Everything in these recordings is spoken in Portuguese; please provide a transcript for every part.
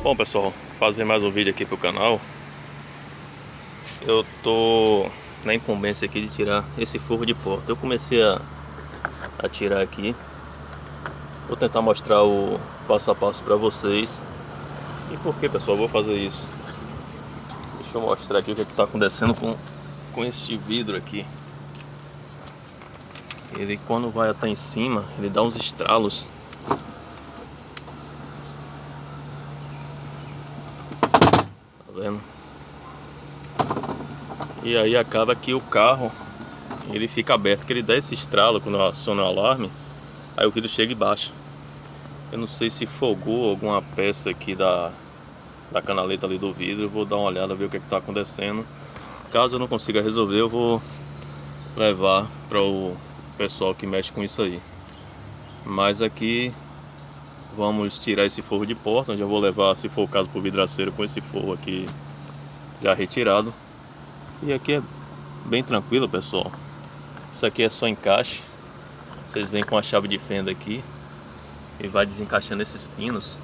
Bom, pessoal, fazer mais um vídeo aqui pro canal. Eu tô na incumbência aqui de tirar esse forro de porta. Eu comecei a tirar aqui. Vou tentar mostrar o passo a passo pra vocês. E por que, pessoal, eu vou fazer isso? Deixa eu mostrar aqui o que tá acontecendo com este vidro aqui. Ele, quando vai até em cima, ele dá uns estralos. Tá vendo? E aí acaba que o carro ele fica aberto, que ele dá esse estralo quando aciona o alarme. Aí o vidro chega e baixa. Eu não sei se folgou alguma peça aqui da canaleta ali do vidro. Eu vou dar uma olhada, ver o que está acontecendo. Caso eu não consiga resolver, eu vou levar para o pessoal que mexe com isso aí. Mas aqui vamos tirar esse forro de porta, onde eu vou levar, se for o caso, para o vidraceiro com esse forro aqui já retirado. E aqui é bem tranquilo, pessoal. Isso aqui é só encaixe. Vocês vêm com a chave de fenda aqui e vai desencaixando esses pinos.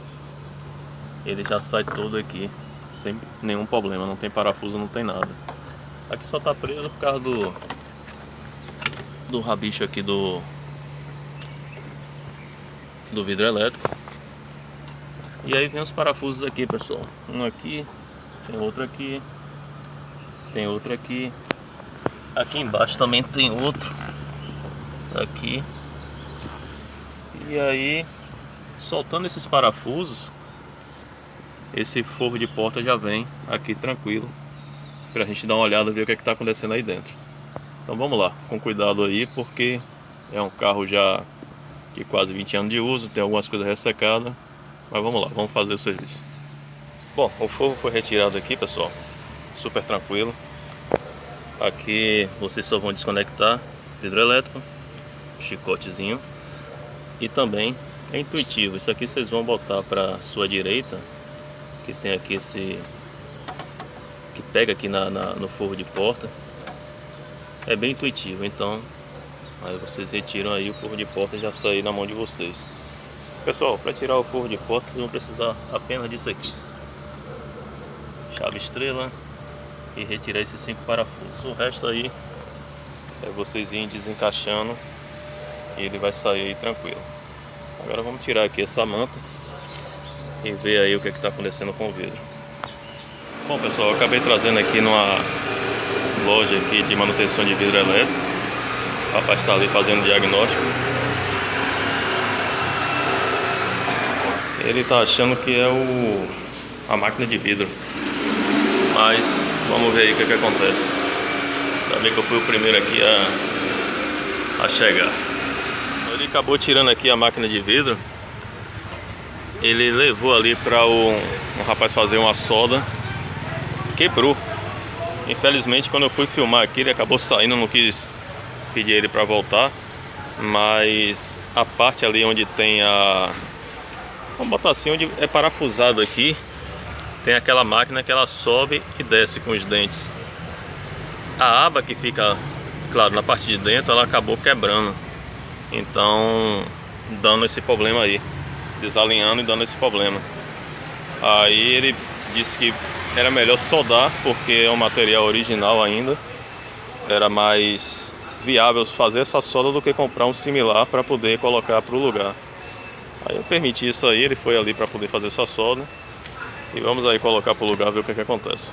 Ele já sai todo aqui sem nenhum problema, não tem parafuso, não tem nada. Aqui só tá preso por causa do rabicho aqui do vidro elétrico. E aí vem os parafusos aqui, pessoal. Um aqui, tem outro aqui, tem outro aqui. Aqui embaixo também tem outro aqui. E aí, soltando esses parafusos, esse forro de porta já vem aqui tranquilo, pra gente dar uma olhada, ver o que está acontecendo aí dentro. Então vamos lá, com cuidado aí, porque é um carro já de quase 20 anos de uso, tem algumas coisas ressecadas. Mas vamos lá, vamos fazer o serviço. Bom, o forro foi retirado aqui, pessoal, super tranquilo. Aqui vocês só vão desconectar vidro elétrico, chicotezinho. E também é intuitivo, isso aqui vocês vão botar para sua direita, que tem aqui esse, que pega aqui no forro de porta. É bem intuitivo, então aí vocês retiram aí o forro de porta e já sai na mão de vocês. Pessoal, para tirar o forro de porta vocês vão precisar apenas disso aqui: chave estrela e retirar esses 5 parafusos. O resto aí é vocês irem desencaixando e ele vai sair aí tranquilo. Agora vamos tirar aqui essa manta e ver aí o que está acontecendo com o vidro. Bom, pessoal, eu acabei trazendo aqui numa loja aqui de manutenção de vidro elétrico. O rapaz está ali fazendo diagnóstico. Ele está achando que é a máquina de vidro, mas vamos ver aí o que acontece. Ainda bem que eu fui o primeiro aqui a chegar. Ele acabou tirando aqui a máquina de vidro. Ele levou ali para um rapaz fazer uma solda. Quebrou. Infelizmente, quando eu fui filmar aqui, ele acabou saindo. Não quis pedir ele para voltar. Mas a parte ali onde tem vamos botar assim, onde é parafusado aqui, tem aquela máquina que ela sobe e desce com os dentes. A aba que fica, claro, na parte de dentro, ela acabou quebrando. Então, dando esse problema aí, desalinhando e dando esse problema. Aí ele disse que era melhor soldar, porque é um material original ainda. Era mais viável fazer essa solda do que comprar um similar para poder colocar para o lugar. Aí eu permiti isso aí, ele foi ali para poder fazer essa solda. E vamos aí colocar para o lugar, ver o que acontece.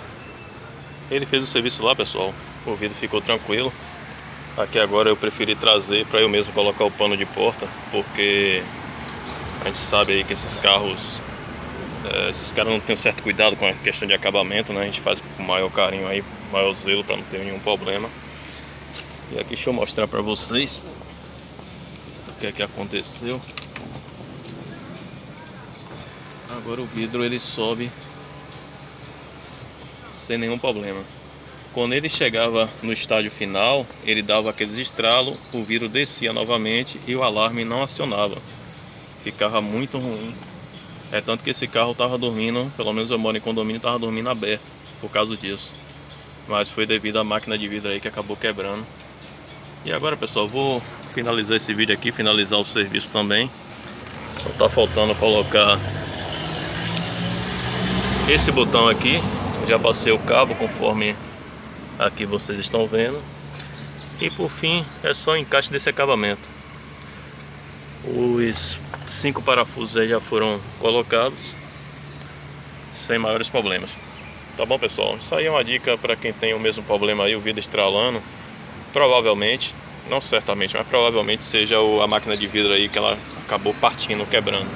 Ele fez o serviço lá, pessoal. O vidro ficou tranquilo. Aqui agora eu preferi trazer para eu mesmo colocar o pano de porta, porque a gente sabe aí que esses caras não têm um certo cuidado com a questão de acabamento, né? A gente faz com maior carinho aí, maior zelo, para não ter nenhum problema. E aqui deixa eu mostrar para vocês o que é que aconteceu. Agora o vidro ele sobe sem nenhum problema. Quando ele chegava no estágio final, ele dava aqueles estralos, o vidro descia novamente e o alarme não acionava. Ficava muito ruim. É tanto que esse carro estava dormindo, pelo menos eu moro em condomínio, estava dormindo aberto por causa disso. Mas foi devido à máquina de vidro aí que acabou quebrando. E agora, pessoal, vou finalizar esse vídeo aqui, finalizar o serviço também. Só tá faltando colocar esse botão aqui, já passei o cabo conforme aqui vocês estão vendo. E por fim é só o encaixe desse acabamento. Os 5 parafusos aí já foram colocados sem maiores problemas. Tá bom, pessoal? Isso aí é uma dica para quem tem o mesmo problema aí, o vidro estralando. Provavelmente, não certamente, mas provavelmente seja a máquina de vidro aí que ela acabou partindo, quebrando.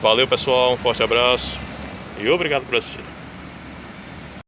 Valeu, pessoal, um forte abraço e obrigado por assistir.